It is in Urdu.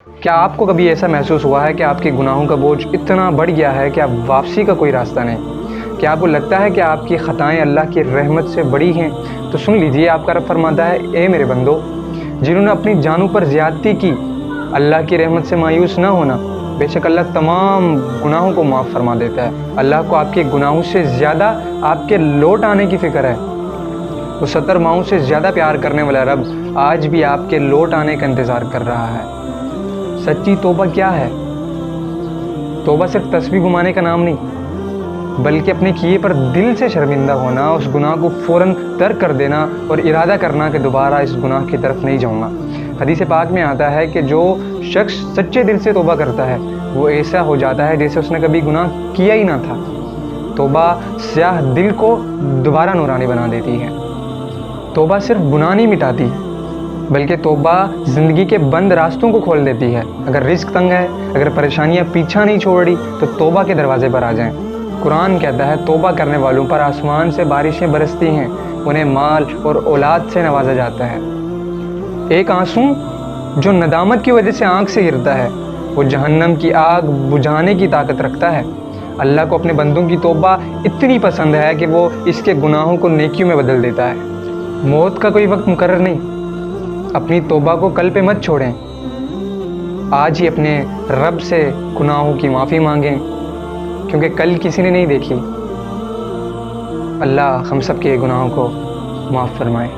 کیا آپ کو کبھی ایسا محسوس ہوا ہے کہ آپ کے گناہوں کا بوجھ اتنا بڑھ گیا ہے کہ اب واپسی کا کوئی راستہ نہیں؟ کیا آپ کو لگتا ہے کہ آپ کی خطائیں اللہ کی رحمت سے بڑی ہیں؟ تو سن لیجئے، آپ کا رب فرماتا ہے، اے میرے بندو، جنہوں نے اپنی جانوں پر زیادتی کی، اللہ کی رحمت سے مایوس نہ ہونا، بے شک اللہ تمام گناہوں کو معاف فرما دیتا ہے۔ اللہ کو آپ کے گناہوں سے زیادہ آپ کے لوٹ آنے کی فکر ہے۔ وہ 70 ماہوں سے زیادہ پیار کرنے والا رب آج بھی آپ کے لوٹ آنے کا انتظار کر رہا ہے۔ سچی توبہ کیا ہے؟ توبہ صرف تسبیح گھمانے کا نام نہیں، بلکہ اپنے کیے پر دل سے شرمندہ ہونا، اس گناہ کو فوراً ترک کر دینا اور ارادہ کرنا کہ دوبارہ اس گناہ کی طرف نہیں جاؤں گا۔ حدیث پاک میں آتا ہے کہ جو شخص سچے دل سے توبہ کرتا ہے وہ ایسا ہو جاتا ہے جیسے اس نے کبھی گناہ کیا ہی نہ تھا۔ توبہ سیاہ دل کو دوبارہ نورانی بنا دیتی ہے۔ توبہ صرف گناہ نہیں مٹاتی، بلکہ توبہ زندگی کے بند راستوں کو کھول دیتی ہے۔ اگر رزق تنگ ہے، اگر پریشانیاں پیچھا نہیں چھوڑ رہی، تو توبہ کے دروازے پر آ جائیں۔ قرآن کہتا ہے، توبہ کرنے والوں پر آسمان سے بارشیں برستی ہیں، انہیں مال اور اولاد سے نوازا جاتا ہے۔ ایک آنسو جو ندامت کی وجہ سے آنکھ سے گرتا ہے، وہ جہنم کی آگ بجھانے کی طاقت رکھتا ہے۔ اللہ کو اپنے بندوں کی توبہ اتنی پسند ہے کہ وہ اس کے گناہوں کو نیکیوں میں بدل دیتا ہے۔ موت کا کوئی وقت مقرر نہیں۔ اپنی توبہ کو کل پہ مت چھوڑیں، آج ہی اپنے رب سے گناہوں کی معافی مانگیں، کیونکہ کل کسی نے نہیں دیکھی۔ اللہ ہم سب کے گناہوں کو معاف فرمائے۔